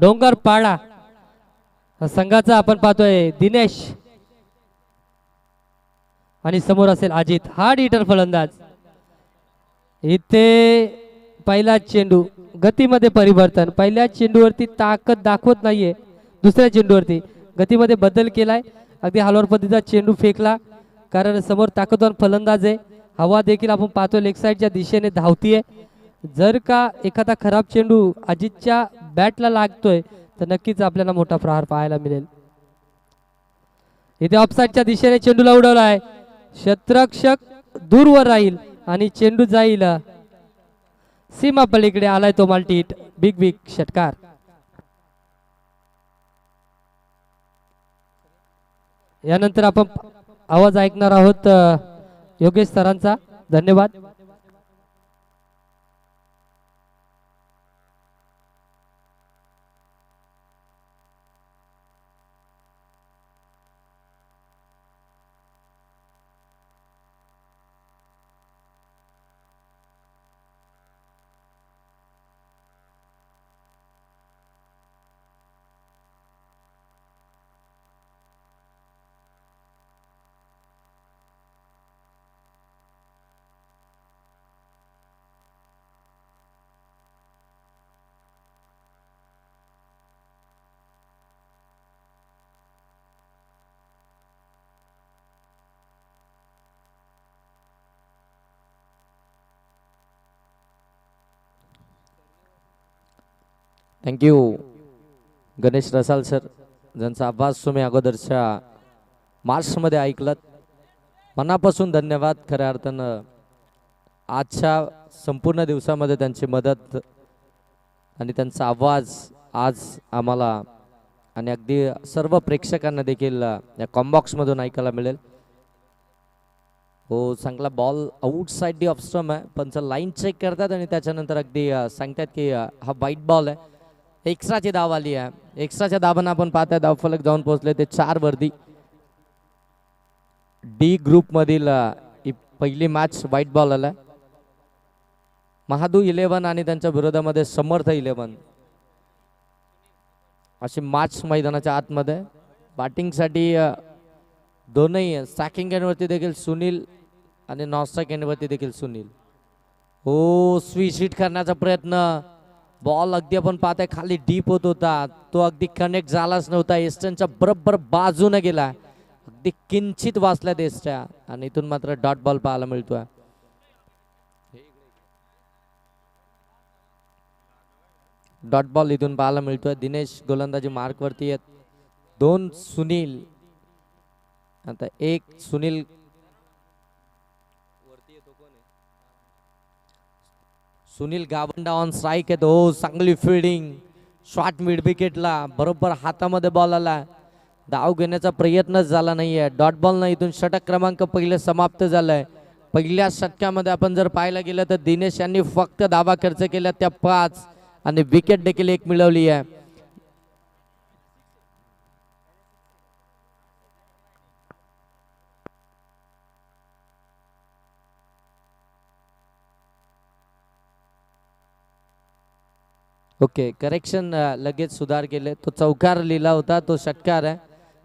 डोंगरपाडा संघाचा आपण पाहतोय दिनेश आणि समोर असेल अजित हार्ड हिटर फलंदाज। इथे पहिला चेंडू गतीमध्ये परिवर्तन, पहिल्या चेंडूवरती ताकद दाखवत नाहीये, दुसऱ्या चेंडूवरती गतीमध्ये बदल केलाय। अगदी हलवर पद्धतीचा चेंडू फेकला कारण समोर ताकदवान फलंदाज आहे। हवा देखील आपण पाहतो लेग साईडच्या दिशेने धावतीये। जर का एखादा खराब चेंडू अजितच्या बॅटला लागतोय तर नक्कीच आपल्याला मोठा प्रहार पाहायला मिळेल। इथे ऑफसाईडच्या दिशेने चेंडूला उडवलाय, क्षेत्ररक्षक दूरवर राहील आणि चेंडू जाईल सीमा पलीकडे। आलाय तो मल्टी हिट, बिग बिग षटकार। यानंतर आपण आवाज ऐकणार आहोत योगेश सरांचा। धन्यवाद। थँक्यू गणेश रसाल सर, ज्यांचा आवाज तुम्ही अगोदरच्या मार्चमध्ये ऐकलात, मनापासून धन्यवाद। खऱ्या अर्थानं आजच्या संपूर्ण दिवसामध्ये त्यांची मदत आणि त्यांचा आवाज आज आम्हाला आणि अगदी सर्व प्रेक्षकांना देखील या कॉम्बॉक्समधून ऐकायला मिळेल। हो, चांगला ball outside the off stump आहे, पण लाईन चेक करतात आणि त्याच्यानंतर अगदी सांगतात की हा वाईट बॉल आहे। एक्स्ट्राची धाव आली आहे, एक्स्ट्राच्या धावांना आपण पाहताय धावफलक जाऊन पोहोचले ते 4 वरती। डी ग्रुप मधील पहिली मॅच व्हाईट बॉल आला, महादू 11 आणि त्यांच्या विरोधामध्ये समर्थ 11 अशी मॅच मैदानाच्या आतमध्ये। बॅटिंगसाठी दोनही स्टॅकिंग एंडवरती देखील सुनील आणि नॉन स्टॅक एंडवरती देखील सुनील। हो, स्विच हिट करण्याचा प्रयत्न, बॉल अगदी आपण पाहताय खाली डीप होत होता, तो अगदी कनेक्ट झालाच नव्हता, एस्टनच्या बरोबर बाजूने गेला, अगदी किंचित वाचल्या एस्ट्या आणि इथून मात्र डॉट बॉल पाहायला मिळतोय। डॉट बॉल इथून पाहायला मिळतोय। दिनेश गोलंदाजी मार्क वरती आहेत, 2 सुनील, आता 1 सुनील सुनील गावंडा ऑन स्ट्राइक आहे। हो, चांगली फिल्डिंग, शॉट मिड विकेटला बरोबर हातामध्ये बॉल आला, धाव घेण्याचा प्रयत्नच झाला नाहीये। डॉट बॉल ना इथून षटक क्रमांक पहिले समाप्त झालाय। पहिल्या षटकामध्ये आपण जर पाहायला गेलं तर दिनेश यांनी फक्त धावा खर्च केल्या त्या 5 आणि विकेट देखील 1 मिळवली आहे। ओके, करेक्शन, लगेच सुधार केले, तो चौकार लिहिला होता, तो षटकार आहे।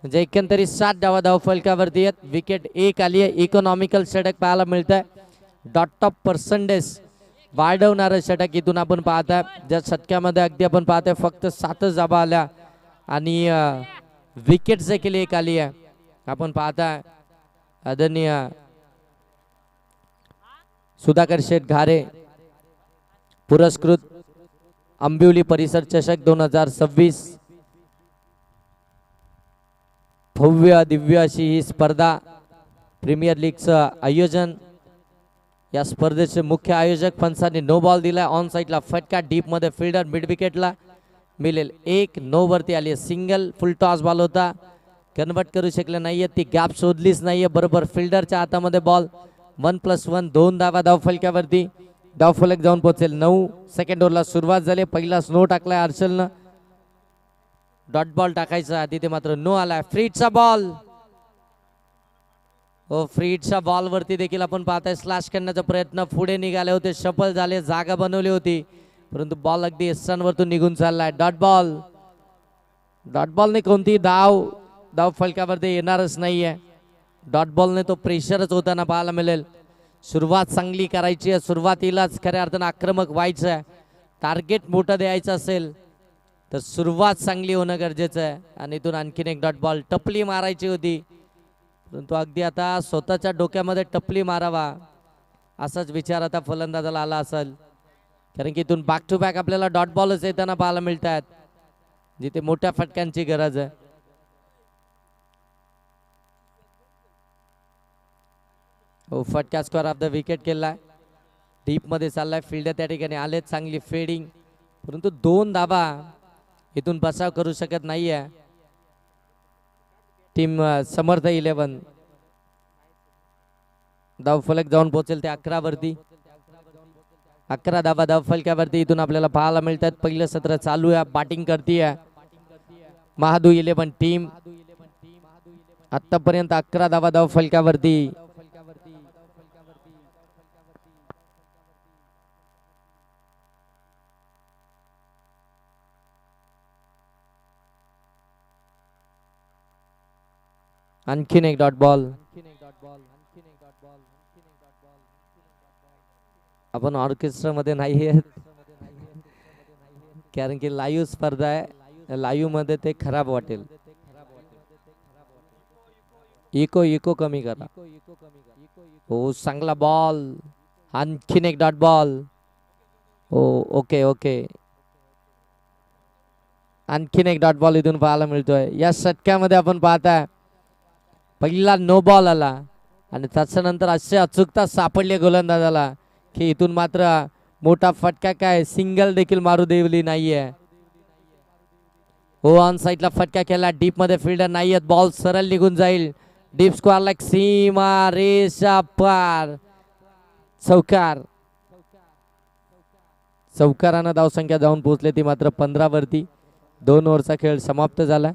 म्हणजे एकंदरीत 7 धावा धाव फलकावरती आहेत, विकेट 1 आली आहे। इकॉनॉमिकल षटक पाहायला मिळत आहे, डॉट ऑफ पर्सेंटेज वाढवणारं षटक इथून आपण पाहताय। ज्या षटकामध्ये अगदी आपण पाहताय फक्त 7च धावा आल्या आणि विकेट देखील 1 आली आहे। आपण पाहताय आदरणीय सुधाकर शेठ घारे पुरस्कृत आंबिवली परिसर चषक 2026, भव्य दिव्य अशी ही स्पर्धा, प्रीमियर लीगचं आयोजन। या स्पर्धेचे मुख्य आयोजक फणसाने नो बॉल दिला, ऑन साइडला फटका, डीप मध्ये फिल्डर मिड विकेटला मिळेल 1, नो वरती आली, सिंगल फुल टॉस बॉल होता, कन्वर्ट करू शकले नाहीये, ती गॅप शोधलीच नाहीये, बरोबर फिल्डरच्या हातामध्ये बॉल। 1+1 2 धावा धाव फलकावरती, धाव फलक जाऊन पोहोचेल 9। सेकंड ओव्हरला सुरुवात झाली, पहिला स्नो टाकलाय हर्षलनं, डॉट बॉल टाकायचा, तिथे मात्र नो आलाय। फ्रीडचा बॉल, हो, फ्रीडच्या बॉल वरती देखील आपण पाहताय स्लॅश करण्याचा प्रयत्न, पुढे निघाले होते, सफल झाले, जागा बनवली होती, परंतु बॉल अगदी स्थानवरतून निघून चाललाय। डॉट बॉल डॉट बॉलने कोणती धाव फलकावरती येणारच नाहीये. डॉट बॉलने तो प्रेशरच होताना पाहायला मिळेल. सुरुवात चांगली करायची आहे, सुरुवातीलाच खऱ्या अर्थानं आक्रमक व्हायचं आहे. टार्गेट मोठं द्यायचं असेल तर सुरुवात चांगली होणं गरजेचं आहे. आणि इथून आणखीन एक डॉट बॉल, टपली मारायची होती परंतु अगदी आता स्वतःच्या डोक्यामध्ये टपली मारावा असाच विचार आता फलंदाजाला आला असेल. कारण की इथून बॅक टू बॅक आपल्याला डॉट बॉलच येताना पाहायला मिळत आहेत, जिथे मोठ्या फटक्यांची गरज आहे. हो, फटका स्क्वेअर ऑफ द विकेट केलाय. डीप मध्ये चाललाय, फिल्डर त्या ठिकाणी आलेत, चांगली फिल्डिंग परंतु 2 धाबा इथून बचाव करू शकत नाहीये टीम समर्थ 11. धावफलक जाऊन पोहोचेल ते 11 वरती. 11 धाबा धावफलकावरती इथून आपल्याला पाहायला मिळतात. पहिलं सत्र चालू आहे, बॅटिंग करतीये महादू 11 टीम. आतापर्यंत 11 धाबा धावफलकावरती. आणखीन एक डॉट बॉल. आपण ऑर्केस्ट्रा मध्ये नाही आहेत कारण की लाईव्ह स्पर्धा आहे, लाईव्ह मध्ये ते खराब वाटेल. इको कमी करा. हो, चांगला बॉल. आणखीन एक डॉट बॉल. हो, ओके. आणखीन एक डॉट बॉल इथून पाहायला मिळतोय. या षटक्यामध्ये आपण पाहताय पहिला नो बॉल आला आणि त्याच्यानंतर असे अचूकता सापडली गोलंदाजाला की इथून मात्र मोठा फटका काय सिंगल देखील मारू देवली नाहीये. हो, ऑन साईडला फटका केला, डीप मध्ये फिल्डर नाहीयेत, बॉल सरळ निघून जाईल. डीप स्क्वेअर लाईक सीमा रेषा पार. चौकारानं धावसंख्या जाऊन पोहोचले ती मात्र 15 वरती. 2 ओव्हरचा खेळ समाप्त झाला.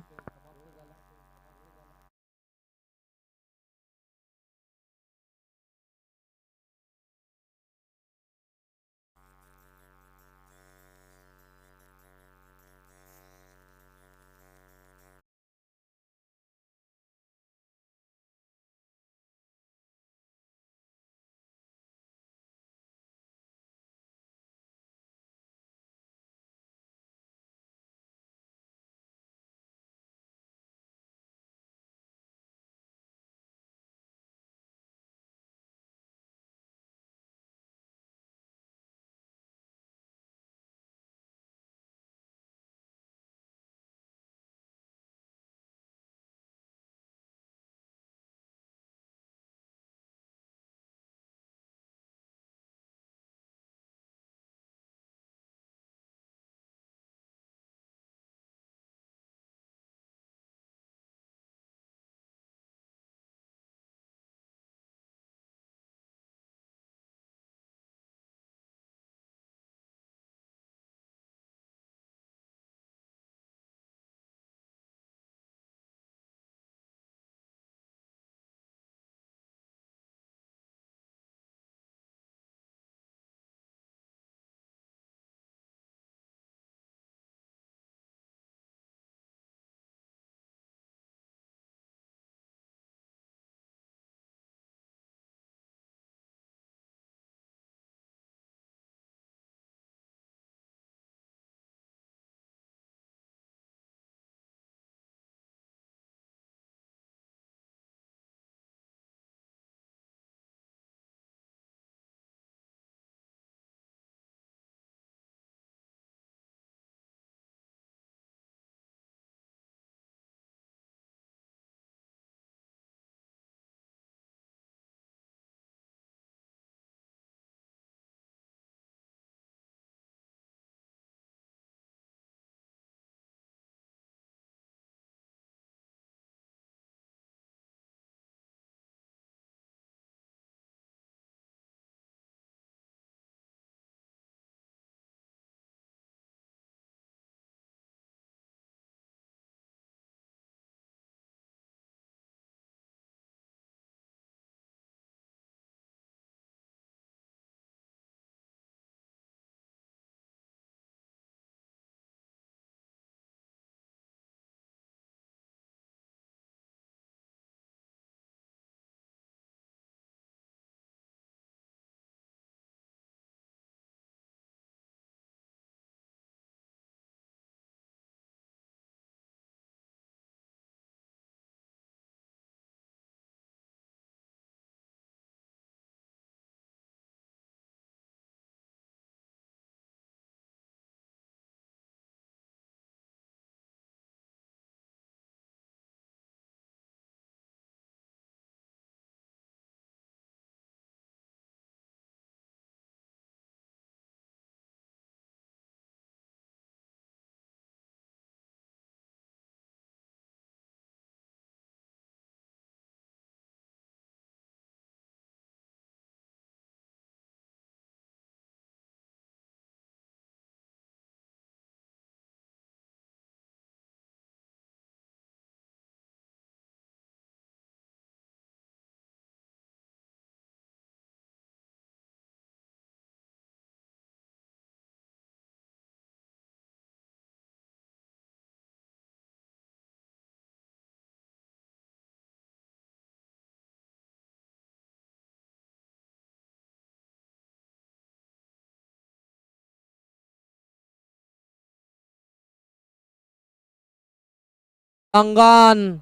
अंगण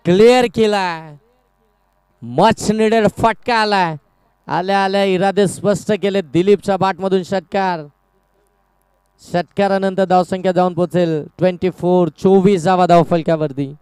क्लिअर केलाय. मच निडेड फटका आलाय. आल्या आल्या इरादे स्पष्ट केले दिलीपच्या बॅटमधून षटकार. षटकारानंतर धावसंख्या जाऊन पोहोचेल 24. 24 धावा धाव फलकावरती.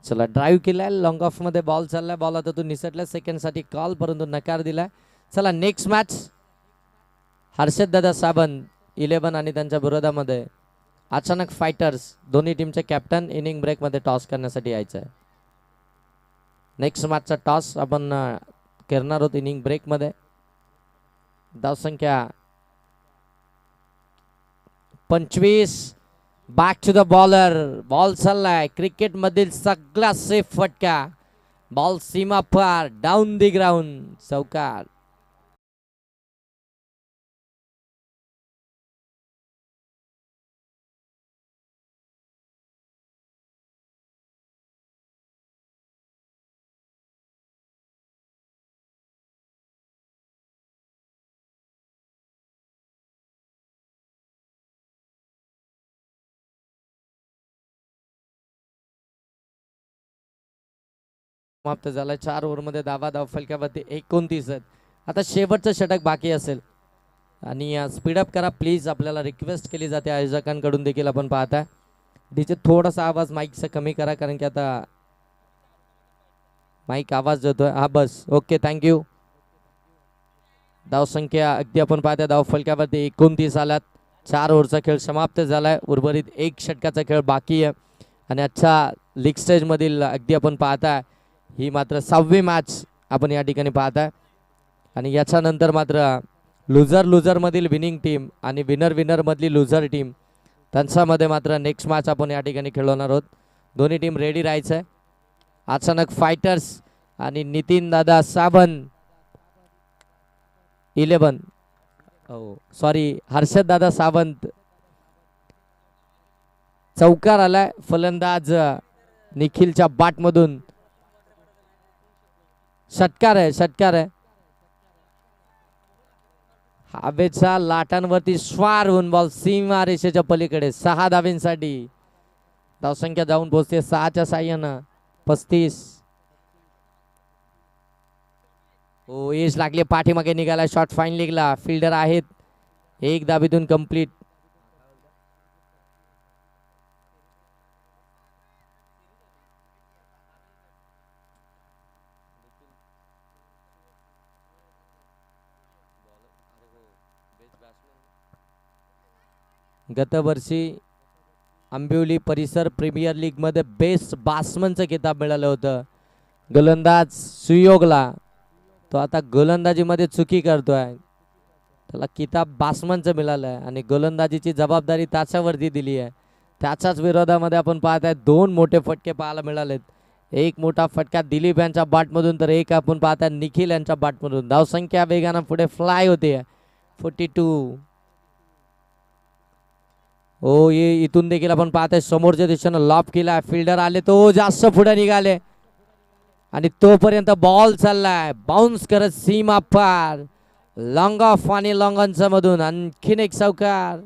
चला ड्राईव्ह केलाय. लॉंग ऑफ मध्ये बॉल चाललाय. बॉल आता तो निसटला सेकंड साठी कॉल, परंतु नकार दिलाय. चला नेक्स्ट मॅच हर्षद दादा साबंत 11 आणि त्यांच्या विरोधामध्ये अचानक फायटर्स. दोन्ही टीमचे कॅप्टन इनिंग ब्रेक मध्ये टॉस करण्यासाठी यायचं आहे. नेक्स्ट मॅचचा टॉस आपण करणार आहोत इनिंग ब्रेक मध्ये. धावसंख्या 25. Back to the bowler. Ball चाललाय. क्रिकेट मधील सगळा सेफ फटका. बॉल सीमा पार डाऊन दी ग्राउंड. चौकार. समाप्त झालाय. 4 ओव्हरमध्ये धाव फलकावरती 29 आहेत. आता शेवटचं षटक बाकी असेल आणि स्पीडअप करा प्लीज. आपल्याला रिक्वेस्ट केली जाते आयोजकांकडून देखील. आपण पाहता डीजे थोडासा आवाज माईकचा कमी करा, कारण की आता माईक आवाज देतोय. हा बस ओके थँक्यू. धावसंख्या अगदी आपण पाहता धाव फलकावरती 29 आल्यात. 4 ओव्हरचा खेळ समाप्त झालाय. उर्वरित 1 षटकाचा खेळ बाकी आहे आणि आजच्या लीग स्टेज मधील अगदी आपण पाहताय ही मात्र 6वी मॅच आपण या ठिकाणी पाहताय. आणि याच्यानंतर मात्र लुझर मधील विनिंग टीम आणि विनर मधली लुझर टीम त्यांच्यामध्ये मात्र नेक्स्ट मॅच आपण या ठिकाणी खेळवणार आहोत. दोन्ही टीम रेडी राहायचं आहे. अचानक फायटर्स आणि नितीन दादा साबंत 11 सॉरी हर्षद दादा सावंत. चौकार आलाय. फलंदाज निखिलच्या बाट मधून. षटकार आहे. हवेच्या लाटांवरती स्वार होऊन बॉल सीमा रेषेच्या पलीकडे. 6 धावींसाठी धावसंख्या जाऊन पोहोचते 6च्या साह्यानं 35. हो एज लागली पाठीमागे निघाला शॉट फाईन लेगला फिल्डर आहेत एक दाबीतून कंप्लीट. गतवर्षी आंबिवली परिसर प्रीमियर लीग मध्ये बेस्ट बॅट्समनचं किताब मिळालं होतं गोलंदाज सुयोगला. तो आता गोलंदाजीमध्ये चुकी करतोय त्याला किताब बॅट्समनचं मिळालं आहे आणि गोलंदाजीची जबाबदारी त्याच्यावरती दिली आहे. त्याच्याच विरोधामध्ये आपण पाहत आहे दोन मोठे फटके पाहायला मिळालेत. एक मोठा फटका दिलीप यांच्या बॅटमधून तर एक आपण पाहत आहे निखिल यांच्या बॅटमधून. धावसंख्या वेगानं पुढे फ्लाय होते 42. हो ये इथून देखील आपण पाहतोय समोरच्या दिशेनं लॉप केला फिल्डर आले तो जास्त पुढे निघाले आणि तोपर्यंत बॉल चाललाय बाउन्स करत सीमा पार लॉंग ऑफ आणि लॉंग ऑनच्या मधून आणखीन एक चौकार.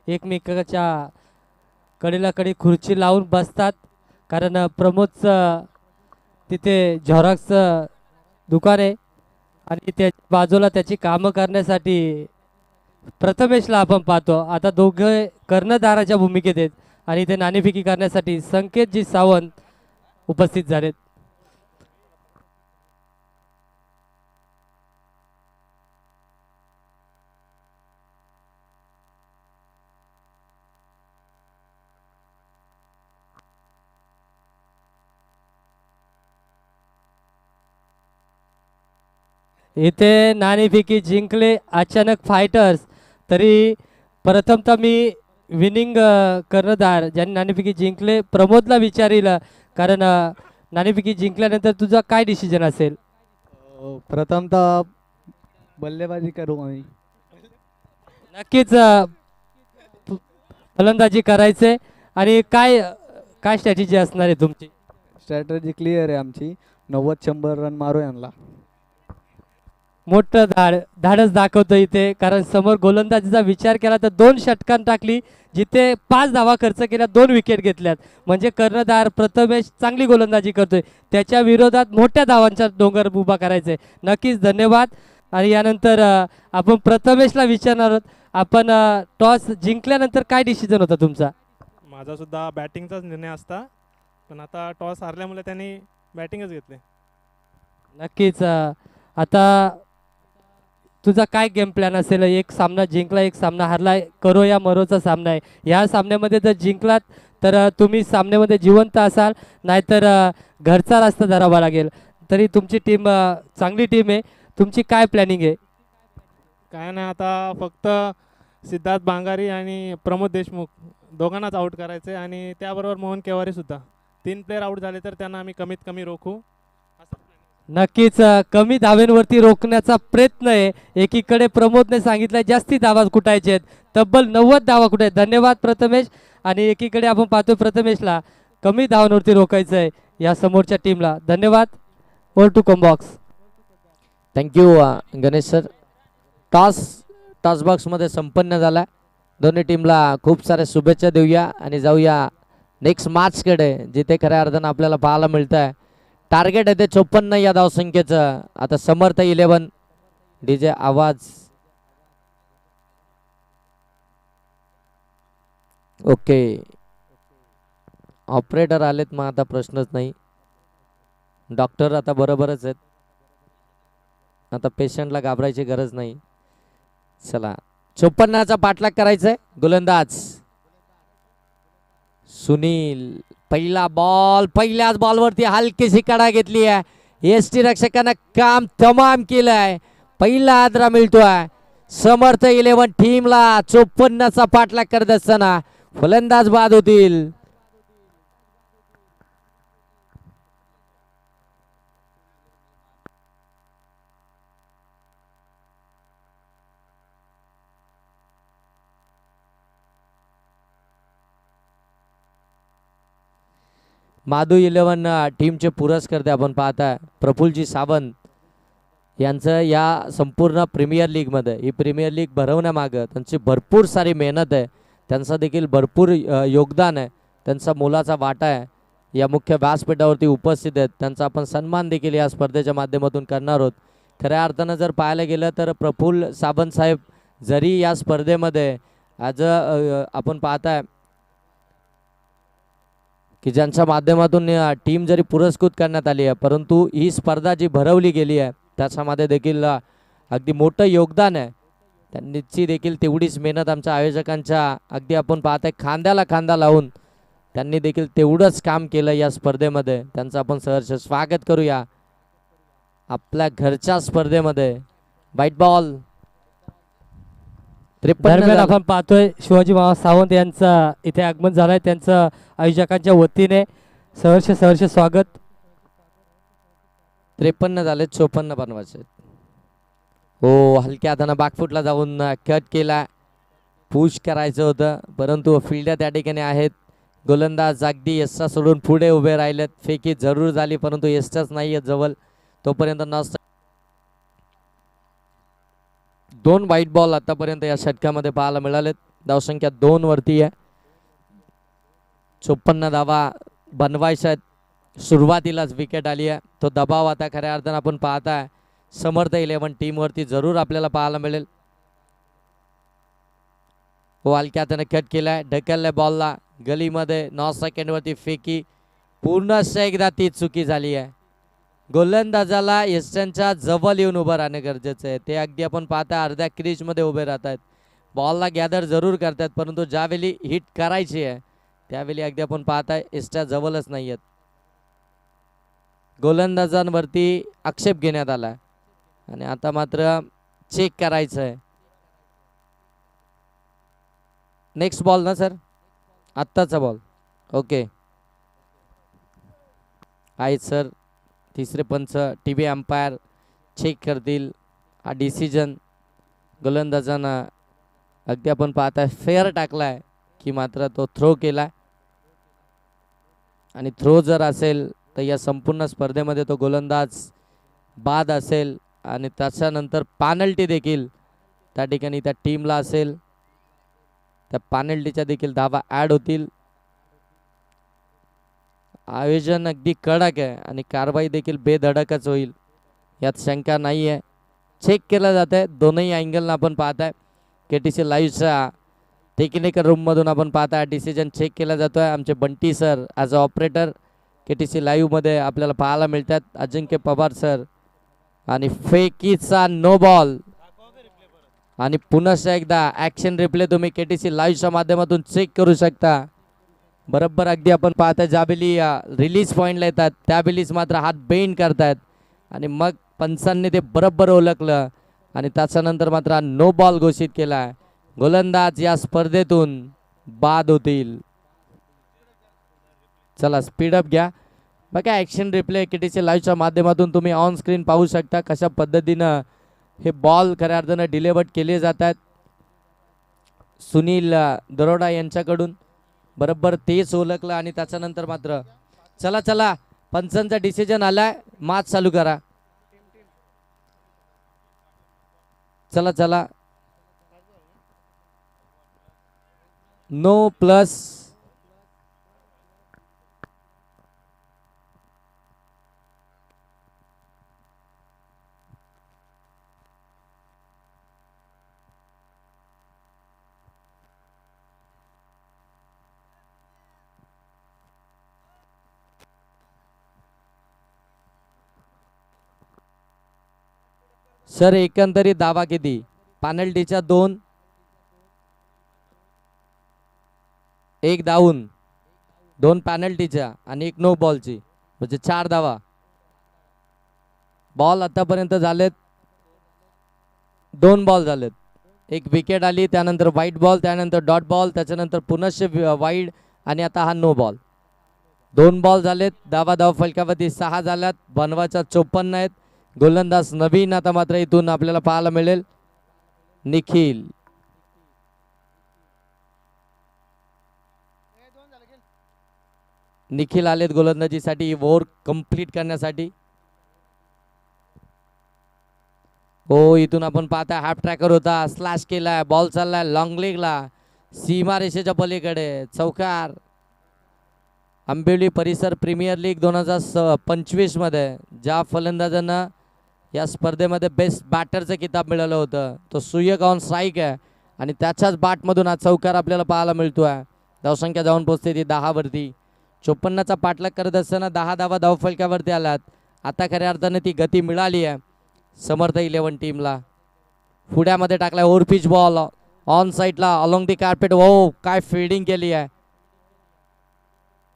एकमेकाच्या कडेला कडे खुर्ची लावून बसतात कारण प्रमोदचं तिथे झेरॉक्सचं दुकान आहे आणि त्या बाजूला त्याची कामं करण्यासाठी प्रथमेशला आपण पाहतो. आता दोघे कर्णधाराच्या भूमिकेत आहेत आणि ते नाणेफेकी करण्यासाठी संकेतजी सावंत उपस्थित झालेत. इथे नाणेफेकी जिंकले अचानक फायटर्स. तरी प्रथमतः मी विनिंग कर्णधार ज्यांनी नाणेफेकी जिंकले प्रमोदला विचारील कारण नाणेफेकी जिंकल्यानंतर तुझा काय डिसिजन असेल. प्रथमतः बल्लेबाजी करू आम्ही. नक्कीच फलंदाजी करायचे आणि काय काय स्ट्रॅटेजी असणार आहे तुमची. स्ट्रॅटेजी क्लिअर आहे आमची 90-100 रन मारू यांना. मोठं धाडस दाखवतो इथे कारण समोर गोलंदाजीचा विचार केला तर 2 षटकां टाकली जिथे 5 धावा खर्च केल्या 2 विकेट घेतल्यात म्हणजे कर्णधार प्रथमेश चांगली गोलंदाजी करतोय त्याच्या विरोधात मोठ्या धावांचा डोंगर उभा करायचे. नक्कीच धन्यवाद. आणि यानंतर आपण प्रथमेशला विचारणार आहोत आपण टॉस जिंकल्यानंतर काय डिसिजन होता तुमचा. माझा सुद्धा बॅटिंगचाच निर्णय असता पण आता टॉस हारल्यामुळे त्यांनी बॅटिंगच घेतले. नक्कीच आता तुझा काय गेम प्लॅन असेल. एक सामना जिंकला एक सामना हरला करो या मरोचा सामना आहे. या सामन्यामध्ये जर जिंकलात तर तुम्ही सामन्यामध्ये जिवंत असाल नाहीतर घरचा रस्ता धरावा लागेल. तरी तुमची टीम चांगली टीम आहे. तुमची काय प्लॅनिंग आहे. काय नाही आता फक्त सिद्धार्थ बांगारी आणि प्रमोद देशमुख दोघांनाच आऊट करायचे आणि त्याबरोबर मोहन केवारी सुद्धा 3 प्लेयर आऊट झाले तर त्यांना आम्ही कमीत कमी रोखू. नक्कीच कमी धावेंवरती रोखण्याचा प्रयत्न आहे. एकीकडे प्रमोदने सांगितलं जास्ती धावा कुटायचे आहेत तब्बल 90 धावा कुठे. धन्यवाद प्रथमेश. आणि एकीकडे आपण पाहतो प्रथमेशला कमी धावांवरती रोखायचं आहे या समोरच्या टीमला. धन्यवाद. Over to comm box. Thank you Ganesh sir. Toss बॉक्समध्ये संपन्न झाला. दोन्ही टीमला खूप साऱ्या शुभेच्छा देऊया आणि जाऊया नेक्स्ट मॅचकडे जिथे खऱ्या अर्थानं आपल्याला पाहायला मिळतं आहे टार्गेट आहे ते 54 या धावसंख्येचं. आता समर्थ 11 डीजे आवाज. ओके ऑपरेटर आलेत, मग आता प्रश्नच नाही. डॉक्टर आता बरोबरच आहेत. आता पेशंटला घाबरायची गरज नाही. चला 54चा पाठलाग करायचंय. गोलंदाज सुनील, पहिला बॉल, पहिल्याच बॉलवरती हलकीशी कडा घेतली आहे. एसटी रक्षकांना काम तमाम केलंय. पहिला आदरा मिळतोय समर्थ 11 टीमला. 54चा पाठलाग करत असताना फलंदाज बाद होतील. माधू 11 टीमचे पुरस्कर्ते आपण पाहताय प्रफुल्लजी सावंत यांचं या संपूर्ण प्रीमियर लीगमध्ये, ही प्रीमियर लीग भरवण्यामागं त्यांची भरपूर सारी मेहनत आहे. त्यांचं देखील भरपूर योगदान आहे. त्यांचा मोलाचा वाटा आहे. या मुख्य व्यासपीठावरती उपस्थित आहेत. त्यांचा आपण सन्मान देखील या स्पर्धेच्या माध्यमातून करणार आहोत. खऱ्या अर्थानं जर पाहायला गेलं तर प्रफुल्ल सावंत साहेब जरी या स्पर्धेमध्ये आज आपण पाहताय की ज्यांच्या माध्यमातून टीम जरी पुरस्कृत करण्यात आली आहे, परंतु ही स्पर्धा जी भरवली गेली आहे त्याच्यामध्ये देखील अगदी मोठं योगदान आहे. त्यांची देखील तेवढीच मेहनत आमच्या आयोजकांच्या अगदी आपण पाहताय खांद्याला खांदा लावून त्यांनी देखील तेवढंच काम केलं या स्पर्धेमध्ये. त्यांचं आपण सहर्ष स्वागत करूया आपल्या घरच्या स्पर्धेमध्ये. व्हाईट बॉल 53 दरम्यान आपण पाहतोय शिवाजी मामा सावंत यांचं इथे आगमन झालंय. त्यांचं आयोजकांच्या वतीने सहर्ष स्वागत. 53 झाले, 54 बनवायचे. हो, हलक्या हातानं बॅकफुटला जाऊन कट केला. पुश करायचं होतं परंतु फिल्डर त्या ठिकाणी आहेत. गोलंदाज अगदी यस्टा सोडून पुढे उभे राहिलेत. फेकी जरूर झाली परंतु यस्टाच नाही आहेत जवळ. तोपर्यंत नॉस्ट 2 व्हाईट बॉल आतापर्यंत या षटकामध्ये पाहायला मिळालेत. धावसंख्या 2 वरती आहे. 54 धावा बनवायच्या आहेत. सुरुवातीलाच विकेट आली आहे. तो दबाव आता खऱ्या अर्थानं आपण पाहताय समर्थ 11 टीमवरती जरूर आपल्याला पाहायला मिळेल. हो, हलक्या हाताने कट केलाय, ढकलल्या बॉलला गलीमध्ये. 9 सेकंडवरती फेकी पूर्णच एकदा ती चुकी झाली आहे. गोलंदाजाला यष्टांच्या जवळ येऊन उभं राहणं गरजेचं आहे. ते अगदी आपण पाहता अर्ध्या क्रीजमध्ये उभे राहतात. बॉलला गॅदर जरूर करतात परंतु ज्यावेळी हिट करायची आहे त्यावेळी अगदी आपण पाहताय यष्टा जवळच नाही आहेत. गोलंदाजांवरती आक्षेप घेण्यात आला आणि आता मात्र चेक करायचं आहे. नेक्स्ट बॉल ना सर, आत्ताचा बॉल. ओके आहेत सर. तिसरे पंच टीव्ही अंपायर चेक करतील हा डिसिजन. गोलंदाजांना अगदी आपण पाहताय फेअर टाकलाय की मात्र तो थ्रो केला आणि थ्रो जर असेल तर या संपूर्ण स्पर्धेमध्ये तो गोलंदाज बाद असेल आणि त्याच्यानंतर पॅनल्टी देखील त्या ठिकाणी त्या टीमला असेल. त्या पॅनल्टीच्या देखील धावा ॲड होतील. आयोजन अगदी कडक आहे आणि कारवाई देखील बेधडकच होईल यात शंका नाही आहे. चेक केलं जात आहे दोनही अँगलनं. आपण पाहताय KTC लाईव्हच्या टेक्निकल रूममधून आपण पाहताय डिसिजन चेक केला जातो आहे. आमचे Bunty sir as a operator KTC लाईव्हमध्ये आपल्याला पाहायला मिळतात. अजिंक्य पवार सर आणि फेकीचा नो बॉल. आणि पुन्हा एकदा ॲक्शन रिप्ले तुम्ही KTC लाईव्हच्या माध्यमातून चेक करू शकता. बरोबर अगदी आपण पाहता ज्यावेळी रिलीज पॉईंटला येतात त्यावेळीच मात्र हात बेंड करतायत आणि मग पंचांनी ते बरोबर ओळखलं आणि त्याच्यानंतर मात्र नो बॉल घोषित केला. गोलंदाज या स्पर्धेतून बाद होतील. चला स्पीडअप घ्या. बघा ॲक्शन रिप्ले KTC लाईव्हच्या माध्यमातून तुम्ही ऑन स्क्रीन पाहू शकता कशा पद्धतीनं हे बॉल खऱ्या अर्थानं डिलिव्हर्ड केले जातात. सुनील दरोडा यांच्याकडून बरोबर तेच ओळखलं आणि त्याच्यानंतर मात्र चला पंचांचा डिसिजन आलाय. मॅच चालू करा. चला नो प्लस. सर एकंदरीत धावा किती? पेनल्टीच्या 2, एक धावून, 2 पेनल्टीच्या आणि 1 नो बॉलची, म्हणजे 4 धावा. बॉल आतापर्यंत झालेत 2 बॉल झालेत. एक विकेट आली, त्यानंतर व्हाईट बॉल, त्यानंतर डॉट बॉल, त्याच्यानंतर पुन्हा वाईड आणि आता हा नो बॉल. 2 बॉल झालेत. धाव फलकावरती 6 झाल्यात. बनवाच्या 54 आहेत. गोलंदाज नवीन आता मात्र इथून आपल्याला पाहायला मिळेल निखिल. निखिल आलेत गोलंदाजीसाठी ओव्हर कंप्लीट करण्यासाठी. हो, इथून आपण पाहता हाफ ट्रॅकर होता, स्लॅश केलाय, बॉल चाललाय लॉंग लेगला, सीमा रेषेच्या पलीकडे, चौकार. आंबिवली परिसर प्रीमियर लीग 2025 मध्ये ज्या फलंदाजांना या स्पर्धेमध्ये बेस्ट बॅटरचं किताब मिळालं होतं तो सुयक ऑन स्ट्राईक आहे आणि त्याच्याच बॅटमधून हा चौकार आपल्याला पाहायला मिळतोय. धावसंख्या जाऊन पोहोचते ती 10 वरती. 54चा पाठलाग करत असताना 10 धावा धावफलकावरती आल्यात. आता खऱ्या अर्थाने ती गती मिळाली आहे समर्थ 11 टीमला. पुढ्यामध्ये टाकलाय ओव्हर पिच बॉल ऑन साईडला अलॉंग दी कार्पेट. हो, काय फिल्डिंग केली आहे.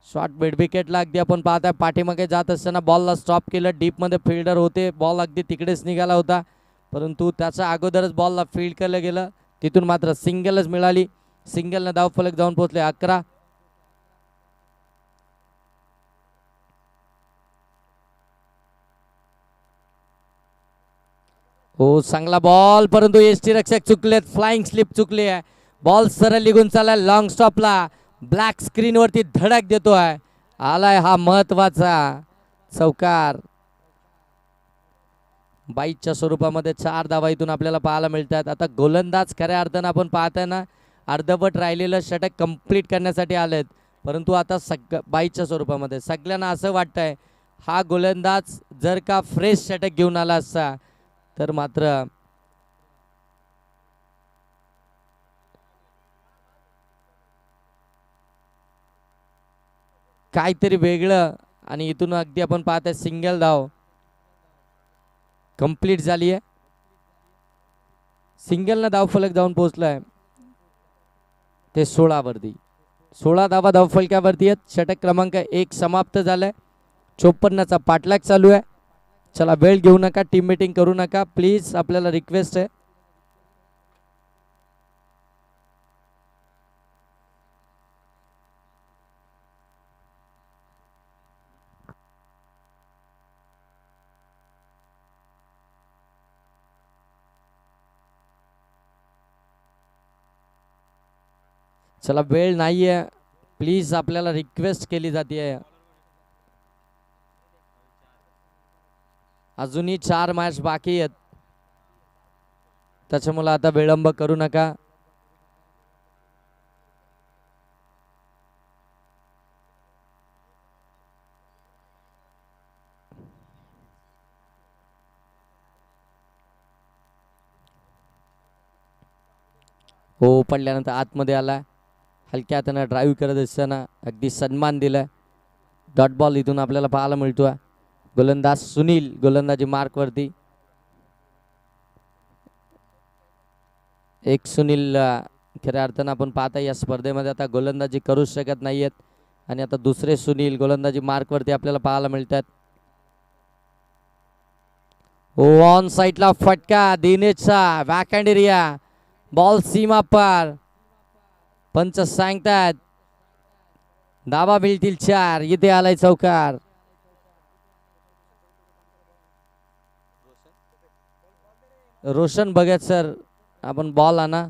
शॉर्ट मिड विकेटला अगदी आपण पाहताय पाठीमागे जात असताना बॉलला स्टॉप केलं. डीपमध्ये फिल्डर होते, बॉल अगदी तिकडेच निघाला होता, परंतु त्याच्या अगोदरच बॉलला फील्ड केलं गेलं. तिथून मात्र सिंगलच मिळाली. सिंगलनं धावफलक जाऊन पोहोचले 11. हो, चांगला बॉल, परंतु एसटी रक्षक चुकलेत. फ्लाइंग स्लिप चुकली आहे. बॉल सरळ निघून चाललाय लॉंग स्टॉपला. ब्लॅक स्क्रीन वरती धडक देतोय. आलाय हा महत्वाचा चौकार. 22च्या स्वरूपामध्ये 4 धावा इथून आपल्याला पाहायला मिळतात. आता गोलंदाज खऱ्या अर्थानं आपण पाहताय ना अर्धवट राहिलेलं षटक कंप्लीट करण्यासाठी आलेत, परंतु आता 22च्या स्वरूपामध्ये सगळ्यांना असं वाटतंय हा गोलंदाज जर का फ्रेश षटक घेऊन आला असता तर मात्र काहीतरी वेगळं. आणि इथून अगदी आपण पाहताय सिंगल धाव कंप्लीट झाली आहे. सिंगलनं धावफलक जाऊन पोहोचलाय ते 16 वरती. 16 धावा धावफलकावरती आहेत. षटक क्रमांक 1 समाप्त झालाय. 54चा पाठलाग चालू आहे. चला, वेळ घेऊ नका, टीम मीटिंग करू नका प्लीज, आपल्याला रिक्वेस्ट आहे. चला, वेळ नाहीये प्लीज, आपल्याला रिक्वेस्ट केली जाते. अजूनही 4 मॅच बाकी आहेत, त्याच्यामुळे आता विलंब करू नका. हो, पडल्यानंतर आतमध्ये आला. हलक्या हाताने ड्राईव्ह करत असताना अगदी सन्मान दिलाय. डॉट बॉल इथून आपल्याला पाहायला मिळतोय. गोलंदाज सुनील गोलंदाजी मार्कवरती. एक सुनील खऱ्या अर्थानं आपण पाहता या स्पर्धेमध्ये आता गोलंदाजी करूच शकत नाहीयेत आणि आता दुसरे सुनील गोलंदाजी मार्कवरती आपल्याला पाहायला मिळतात. ऑन साईडला फटका दिनेशचा बॅकहँड एरिया, बॉल सीमा पार. पंच सांगतात धावा मिळतील 4. इथे आलाय चौकार. रोशन भगत सर, आपण बॉल आणा.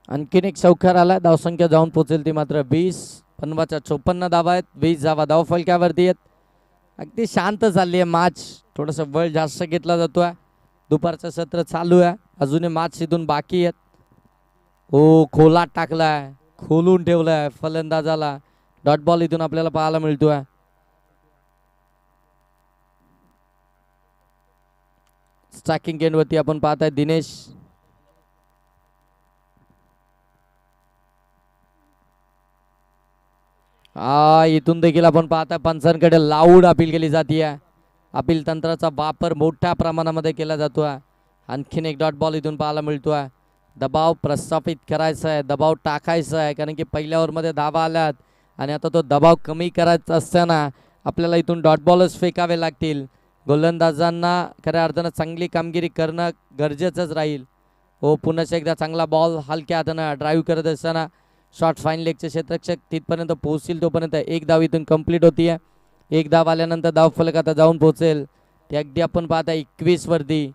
आणखीन एक चौकार आला. धावसंख्या जाऊन पोहोचेल ती मात्र 20. बनवाच्या 54 धावा आहेत, 20 धावा धावफलकावरती आहेत. अगदी शांत चालली आहे मॅच. थोडंसं वेळ जास्त घेतला जातोय. दुपारचं सत्र चालू आहे, अजूनही मॅच इथून बाकी आहेत. हो, खोलात टाकलाय, खोलून ठेवलाय फलंदाजाला. डॉट बॉल इथून आपल्याला पाहायला मिळतोय. स्ट्रायकिंग एंडवरती आपण पाहताय दिनेश. इथून देखील आपण पाहताय पंचांकडे लाऊड अपील केली जाते. अपील तंत्राचा वापर मोठ्या प्रमाणामध्ये केला जातोय. आणखीन एक डॉट बॉल इथून पाहायला मिळतोय. दबाव प्रस्थापित करायचा आहे, दबाव टाकायचा आहे, कारण की पहिल्या ओव्हरमध्ये धावा आल्यात आणि आता तो दबाव कमी करायचा असताना आपल्याला इथून डॉट बॉलच फेकावे लागतील. गोलंदाजांना खऱ्या अर्थानं चांगली कामगिरी करणं गरजेचंच राहील. हो, पुन्हा एकदा चांगला बॉल हलक्या हातानं ड्राईव्ह करत असताना शॉर्ट फाईन लेगचे क्षेत्ररक्षक तिथपर्यंत पोहोचतील तोपर्यंत एक धाव इथून कंप्लीट होतीये. एक धाव आल्यानंतर धावफलक आता जाऊन पोहोचेल. ते अगदी आपण पाहता 21 वरती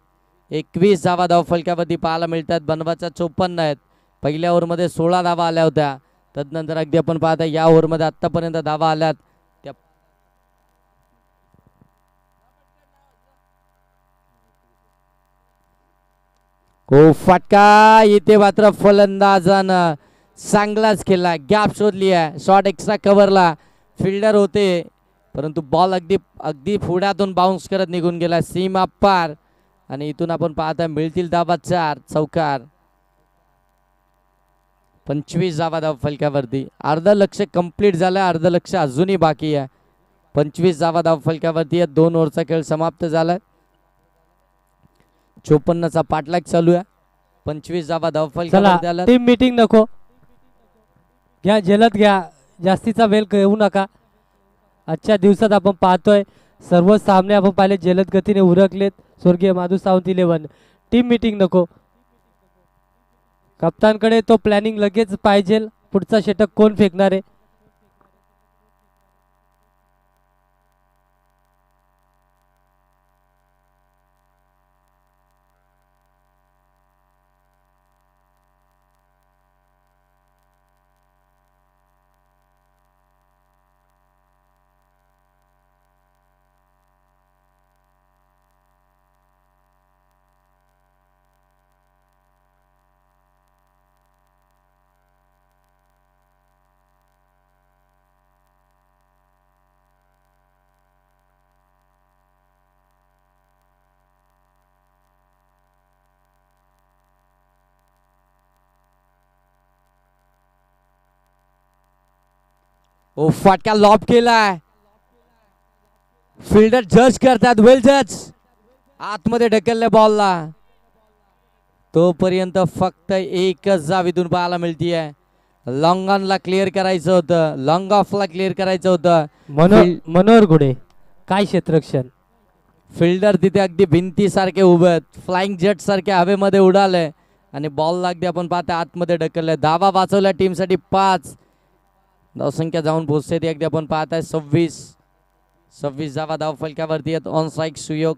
21 धावा धावफलकावरती पाहायला मिळतात. बनवाच्या 54 आहेत. पहिल्या ओव्हरमध्ये 16 धावा आल्या होत्या. तदनंतर अगदी आपण पाहता या ओव्हरमध्ये आत्तापर्यंत धावा आल्यात त्या हो, फटका इथे मात्र फलंदाजानं चांगलाच खेळला, गॅप शोधली आहे. शॉट एक्स्ट्रा कव्हरला फिल्डर होते, परंतु बॉल अगदी अगदी पुढ्यातून बाउन्स करत निघून गेला सीमा पार. आणि इथून आपण पाहता मिळतील धावा 4 चौकार. 25 धावा धाव फलकावरती. अर्ध लक्ष कंप्लीट झालं, अर्ध लक्ष अजूनही बाकी आहे. 25 धावा धाव फलकावरती आहे. 2 ओव्हरचा खेळ समाप्त झालाय. 54चा पाठलाग चालू आहे. 25 धावा धाव फलकावरती आला. टीम मीटिंग नको घ्या, जलद घ्या, जास्तीचा वेळ घेऊ नका. आजच्या दिवसात आपण पाहतोय सर्व सामने आपण पाहिले जलद गतीने उरकलेत. स्वर्गीय माधू सावंत 11. टीम मीटिंग नको. कप्तानकडे तो प्लॅनिंग लगेच पाहिजे. पुढचा षटक कोण फेकणार आहे. ओ, फटका लॉब केलाय. फिल्डर जज करतात, वेल जज. आतमध्ये ढकलल्या बॉलला. तोपर्यंत फक्त एकच जाव इथून पाहायला मिळतीये. लॉंग ऑनला क्लिअर करायचं होतं, लॉंग ऑफला क्लिअर करायचं होतं. मनोहर घुडे काय क्षेत्ररक्षण. फिल्डर तिथे अगदी भिंतीसारखे उभे आहेत, फ्लाइंग जेट सारखे हवेमध्ये उडाले आणि बॉल अगदी आपण पाहता आतमध्ये ढकलले. धावा वाचवल्या टीमसाठी 5. धावसंख्या जाऊन पोहोचते ती अगदी आपण पाहताय 26 धावा धाव फलकावरती आहेत. On strike Suyog.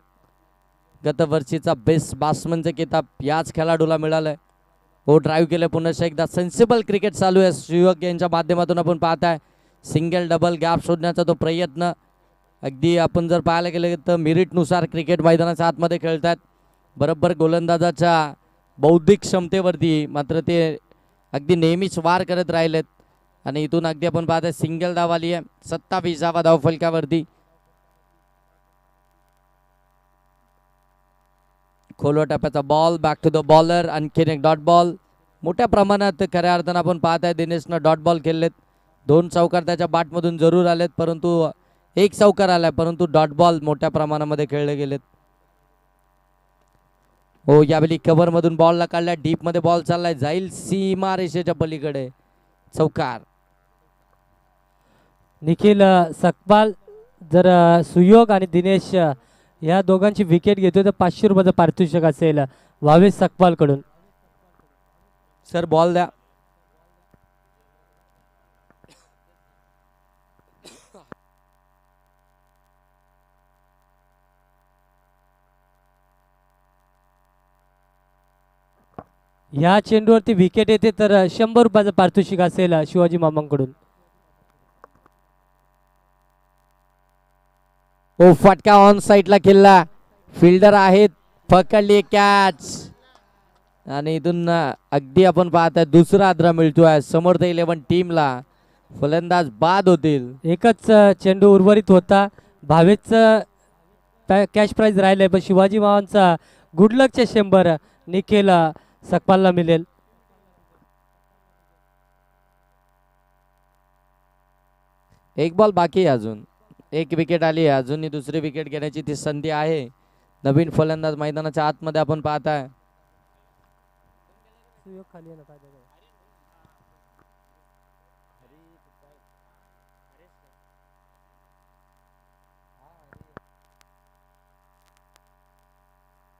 गतवर्षीचा बेस्ट बॅट्समनचा किताब याच खेळाडूला मिळालाय. हो, ड्राईव्ह केलं पुन्हा एकदा. सेन्सिबल क्रिकेट चालू आहे सुयोग यांच्या माध्यमातून. आपण पाहताय सिंगल डबल गॅप शोधण्याचा तो प्रयत्न. अगदी आपण जर पाहायला गेलं तर मेरिटनुसार क्रिकेट मैदानाच्या आतमध्ये खेळतात. बरोबर गोलंदाजाच्या बौद्धिक क्षमतेवरती मात्र ते अगदी नेहमीच वार करत राहिलेत. आणि इथून अगदी आपण पाहताय सिंगल धाव आली आहे. 27 धावा धाव फलकावरती. खोलवा टप्प्याचा ball back to the bowler. आणखीन एक डॉट बॉल. मोठ्या प्रमाणात खऱ्या अर्थानं आपण पाहताय दिनेशनं डॉट बॉल खेळलेत. 2 चौकार त्याच्या बॅटमधून जरूर आलेत, परंतु 1 चौकार आलाय, परंतु डॉट बॉल मोठ्या प्रमाणामध्ये खेळले गेलेत. हो, यावेळी कव्हर मधून बॉलला काढलाय. डीप मध्ये बॉल चाललाय, जाईल सीमा रेषेच्या पलीकडे. चौकार. निखिल सकपाल जर सुयोग आणि दिनेश या दोघांची विकेट घेतोय तर 500 रुपयाचं पारितोषिक असेल भावेश सकपाल कडून. सर बॉल द्या. या चेंडूवरती विकेट येते तर 100 रुपयाचं पारितोषिक असेल शिवाजी मामांकडून. ओ फटका ऑन साईडला केला. फिल्डर आहेत, पकडली कॅच. आणि इथून अगदी आपण पाहताय दुसरा आद्रा मिळतोय समर्थ 11 टीमला. फलंदाज बाद होतील. एकच चेंडू उर्वरित होता. भावेशचं कॅश प्राइज राहिलंय, पण शिवाजी मावांचा गुडलकचे 100 निखिल सकपालला मिळेल. एक बॉल बाकी आहे अजून. एक विकेट आली आहे, अजूनही दुसरी विकेट घेण्याची ती संधी आहे. नवीन फलंदाज मैदानाच्या आतमध्ये आपण पाहताय.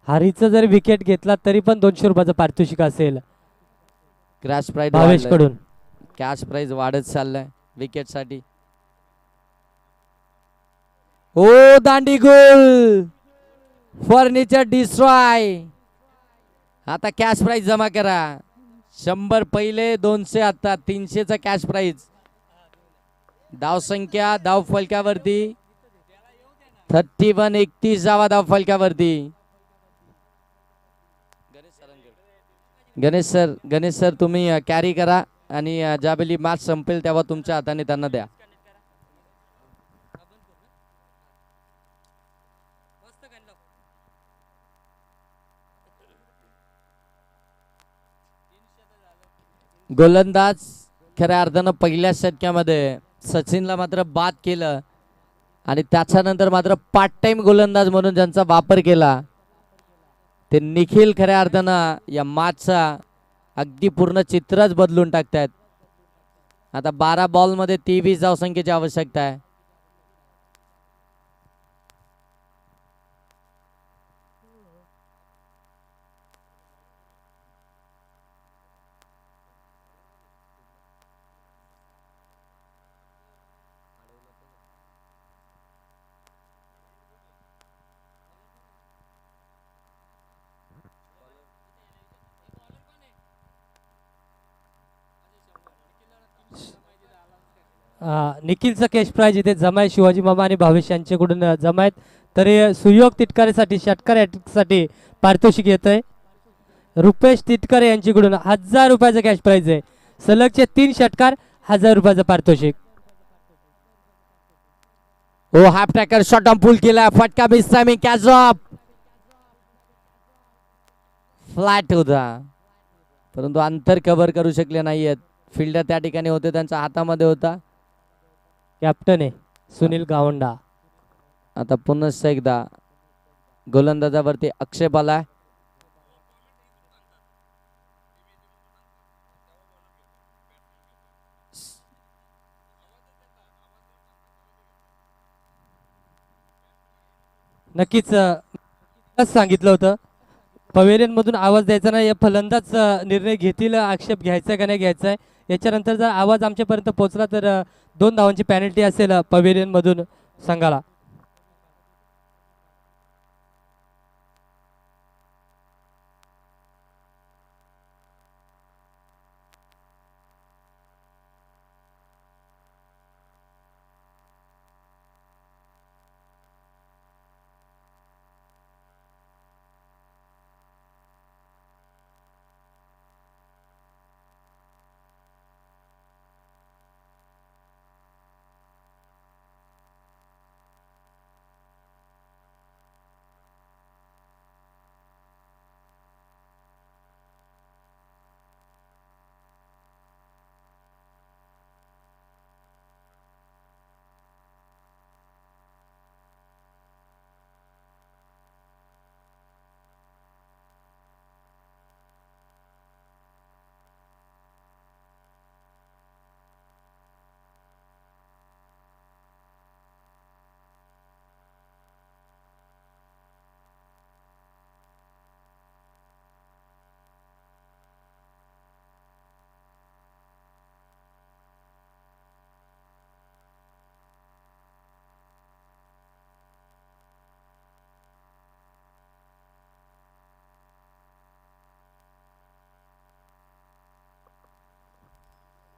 हरीचं जर विकेट घेतला तरी पण 200 रुपयाचं पारितोषिक असेल क्रॅश प्राइज भावेश कडून. कॅश प्राइज वाढत चाललाय विकेट साठी. ओ दांडी गोल, फर्निचर डिस्ट्रॉय. आता कॅश प्राइज जमा करा. 100 पहिले, 200 आता, 300चा कॅश प्राइज. धाव संख्या धाव फलकावरती 31-31 जावा धाव फलकावरती. गणेश सर तुम्ही कॅरी करा आणि ज्यावेळी मॅच संपेल तेव्हा तुमच्या हाताने त्यांना द्या. गोलंदाज खऱ्या अर्थानं पहिल्या षटकामध्ये सचिनला मात्र बाद केलं आणि त्याच्यानंतर मात्र पार्ट टाइम गोलंदाज म्हणून ज्यांचा वापर केला ते निखिल खऱ्या अर्थानं या मॅचचा अगदी पूर्ण चित्रच बदलून टाकतायत. आता 12 बॉलमध्ये 23 धावसंख्येची आवश्यकता आहे. निखिलचं कॅश प्राइज इथे जमा आहे. शिवाजी मामा आणि भावेश यांच्याकडून जमा आहेत. तरी सुयोग तिटकारेसाठी षटकार पारितोषिक येत आहे. रुपेश तिटकारे यांच्याकडून 1000 रुपयाचं कॅश प्राइज आहे. सलगचे 3 षटकार 1000 रुपयाचं पारितोषिक. ओ हाफ टॅकर शॉट ऑन पुल केला. फटका मिसचा मी कॅच ड्रॉप. फ्लॅट होता परंतु अंतर कव्हर करू शकले नाहीयेत. फिल्डर त्या ठिकाणी होते, त्यांच्या हातामध्ये होता. कॅप्टन आहे सुनील गावंडा. आता पुन्हा एकदा गोलंदाजावरती आक्षेप आलाय. नक्कीच सांगितलं होतं पवेलियन मधून आवाज द्यायचा नाही. फलंदाज निर्णय घेतील आक्षेप घ्यायचा का नाही घ्यायचा आहे. याच्यानंतर जर आवाज आमच्यापर्यंत पोहोचला तर 2 धावांची पॅनल्टी असेल पवेलियन मधून संघाला.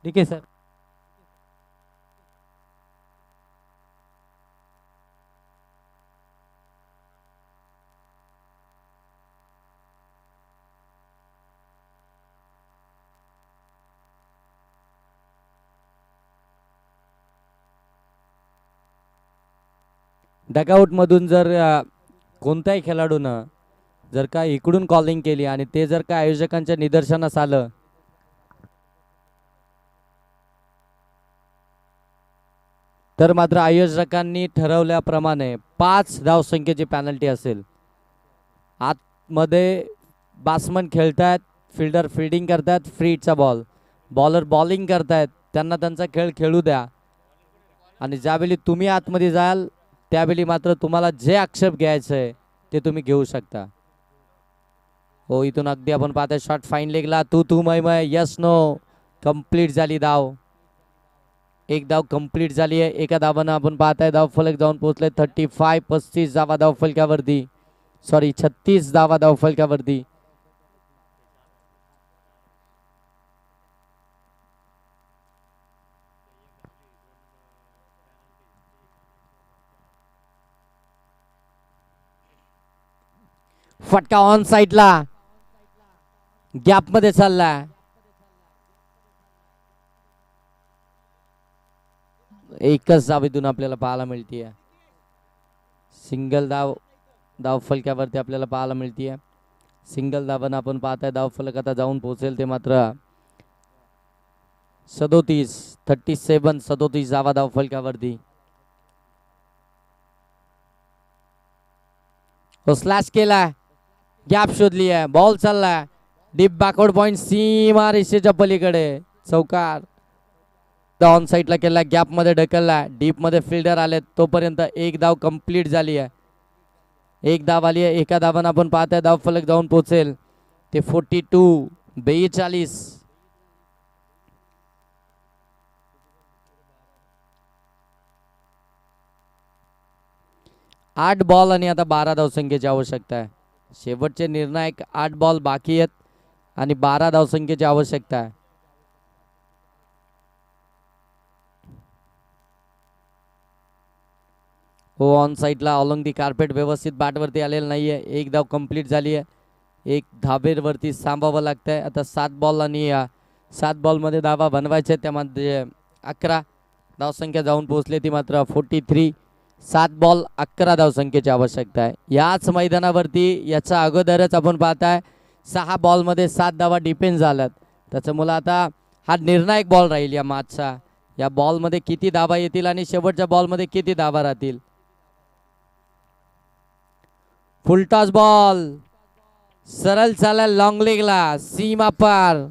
ठीक आहे सर. डगआउटमधून जर कोणत्याही खेळाडूनं जर का इकडून कॉलिंग केली आणि ते जर का आयोजकांच्या निदर्शनास आलं तर मात्र आयोजकांनी ठरवल्याप्रमाणे 5 धावसंख्येची पॅनल्टी असेल. आतमध्ये बॅट्समन खेळतायत, फिल्डर फिल्डिंग करतायत, फ्रीचा बॉल, बॉलर बॉलिंग करतायत, त्यांना त्यांचा खेळ खेळू द्या. आणि ज्यावेळी तुम्ही आतमध्ये जाल त्यावेळी मात्र तुम्हाला जे आक्षेप घ्यायचं आहे ते तुम्ही घेऊ शकता. हो, इथून अगदी आपण पाहतोय शॉट फाईन लेगला, तू मय यस नो, कंप्लीट झाली धाव. एक धाव कंप्लीट झाली आहे. एका धावानं आपण पाहताय धाव फलक जाऊन पोहोचले 35 धावा धाव फलकावरती, 36 धावा धाव फलकावरती. फटका ऑन साइडला गॅप मध्ये चालला. एकच धाव इथून आपल्याला पाहायला मिळतीये. सिंगल धाव फलकावरती आपल्याला पाहायला मिळतीये. सिंगल धावानं आपण पाहताय धाव फलक आता जाऊन पोहोचेल ते मात्र 37 धावा धाव फलकावरती. स्लॅश केला, गॅप शोधली आहे, बॉल चालला डीप बॅकवर्ड पॉइंट, सीमा रेषेच्या पलीकडे, चौकार. ऑन साइडला केला, गॅप मध्ये ढकलला, डीप मध्ये फिल्डर आले, तोपर्यंत एक धाव कंप्लीट झाली आहे. एक धाव आली आहे. एका धावानं आपण पाहताय धाव फलक जाऊन पोहोचेल ते 42. 8 बॉल आणि आता 12 धावसंख्येची आवश्यकता आहे. शेवटचे निर्णायक 8 बॉल बाकी आहेत आणि 12 धावसंख्येची आवश्यकता आहे. हो, ऑन साइडला ऑलॉंग दी कार्पेट व्यवस्थित बॅटवरती आलेलं नाहीये. एक धाव कंप्लीट झाली आहे. एक धाबेवरती थांबावं लागतंय. आता 7 बॉल आणि 7 बॉलमध्ये धावा बनवायच्या, त्यामध्ये 11 धावसंख्या जाऊन पोहोचले ती मात्र 43. 7 बॉल 11 धावसंख्येची आवश्यकता आहे. याच मैदानावरती याच्या अगोदरच आपण पाहताय 6 बॉलमध्ये 7 धावा डिपेंड झाल्यात. त्याच्यामुळे आता हा निर्णायक बॉल राहील या मॅचचा. या बॉलमध्ये किती धावा येतील आणि शेवटच्या बॉलमध्ये किती धावा राहतील. फुलटॉस बॉल सरळ चालला लॉंग लेगला, सीमा पार.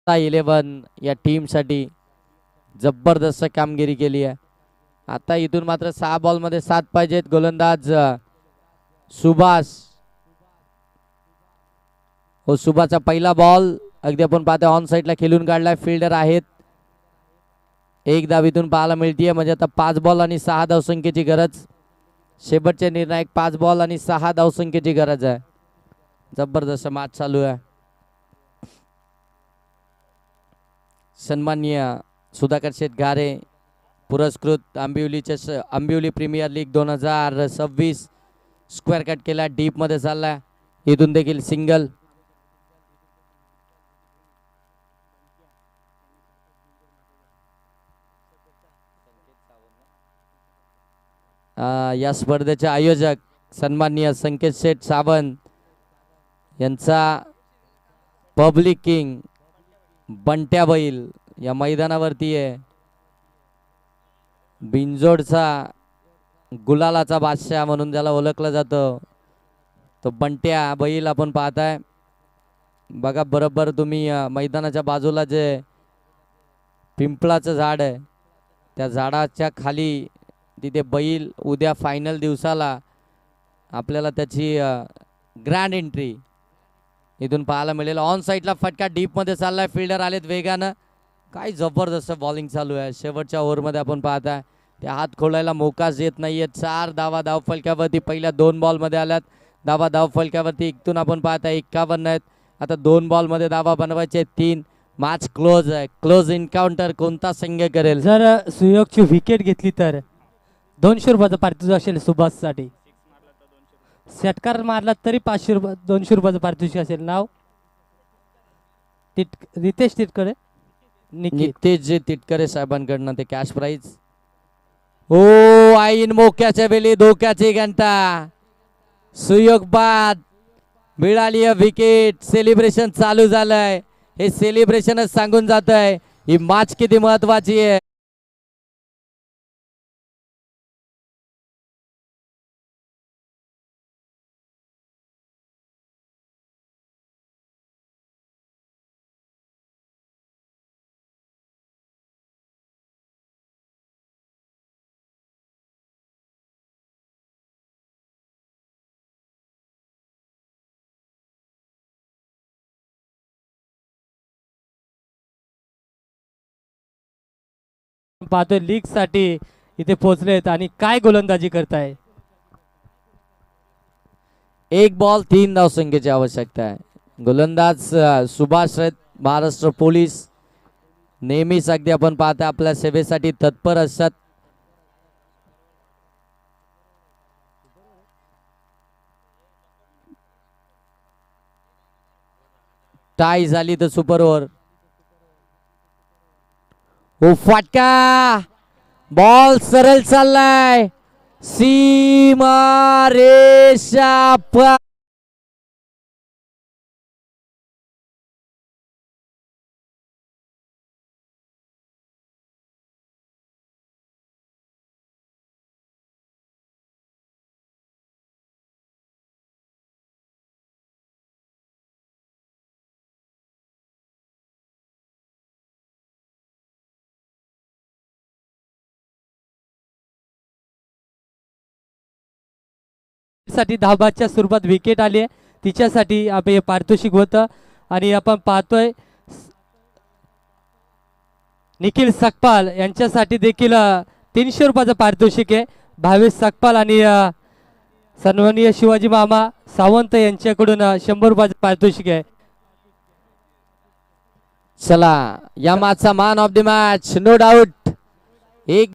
आता 11 या टीमसाठी जबरदस्त कामगिरी केली आहे. आता इथून मात्र 6 बॉलमध्ये 7 पाहिजेत. गोलंदाज सुभाष. हो, सुभाषचा पहिला बॉल अगदी आपण पाहतोय ऑन साइडला खेळून काढलाय, फिल्डर आहेत. एक धाव इथून पाहायला मिळतीये. म्हणजे आता 5 बॉल आणि 6 धावसंख्येची गरज. शेवटचे निर्णायक 5 बॉल आणि 6 धावसंख्येची गरज आहे. जबरदस्त मॅच चालू आहे. सन्माननीय सुधाकर शेठ घारे पुरस्कृत Ambivli premier league 2026 square cut केला, डीप मध्ये चालला. इथून देखील सिंगल. या स्पर्धेचे आयोजक सन्माननीय संकेत शेठ सावंत यांचा पब्लिक किंग बंट्या बैल या मैदानावरती आहे. बिंजोडचा गुलालाचा बादशाह म्हणून ज्याला ओळखलं जातं तो बंट्या बैल आपण पाहताय. बघा बरोबर तुम्ही मैदानाच्या बाजूला जे पिंपळाचं झाड आहे त्या झाडाच्या खाली तिथे बैल उद्या फायनल दिवसाला आपल्याला त्याची ग्रँड एंट्री इथून पाहायला मिळेल. ऑन साईडला फटका डीपमध्ये चाललाय. फिल्डर आलेत वेगानं. काय जबरदस्त बॉलिंग चालू आहे. शेवटच्या ओव्हरमध्ये आपण पाहताय ते हात खोलायला मोकाच येत नाहीये. 4 धावा धाव फलक्यावरती पहिल्या 2 बॉलमध्ये आल्यात. धावा धाव फलक्यावरती इथून आपण पाहताय 51 आहेत. आता 2 बॉलमध्ये धावा बनवायचे 3. मॅच क्लोज आहे. क्लोज एन्काउंटर कोणता संघ करेल. जर सुयोगची विकेट घेतली तर 200 रुपयाचं पारितोषिक असेल सुभाषसाठी. षटकार मारला तरी 500 रुपये 200 रुपयाचं पारितोषिक असेल. नाव रितेश तिटकडे नितेश जे तिटकरे साहेबांकडनं ते कॅश प्राइज. ओ आईन मोक्याच्या वेळी धोक्याची घंटा. सुयोग बाद मिळाली विकेट. सेलिब्रेशन चालू झालंय. हे सेलिब्रेशनच सांगून जात आहे ही मॅच किती महत्वाची आहे. पाहतोय लीग साठी इथे पोहोचलेत आणि काय गोलंदाजी करताय. 1 बॉल 3 धाव संख्येची आवश्यकता आहे. गोलंदाज सुभाष आहेत. महाराष्ट्र पोलीस नेहमीच अगदी आपण पाहता आपल्या सेवेसाठी तत्पर असतात. टाय झाली तर सुपर ओव्हर. ओ फटका. बॉल सरळ चाललाय. सीमा रेषा पार. साठी धाबाच्या स्वरूपात विकेट आली आहे. तिच्यासाठी आपण पारितोषिक होतं आणि आपण पाहतोय निखिल सकपाल यांच्यासाठी देखील 300 रुपयाचं पारितोषिक आहे. भावेश सकपाल आणि सन्माननीय शिवाजी मामा सावंत यांच्याकडून 100 रुपयाचं पारितोषिक आहे. चला या मॅचचा man of the match no doubt एक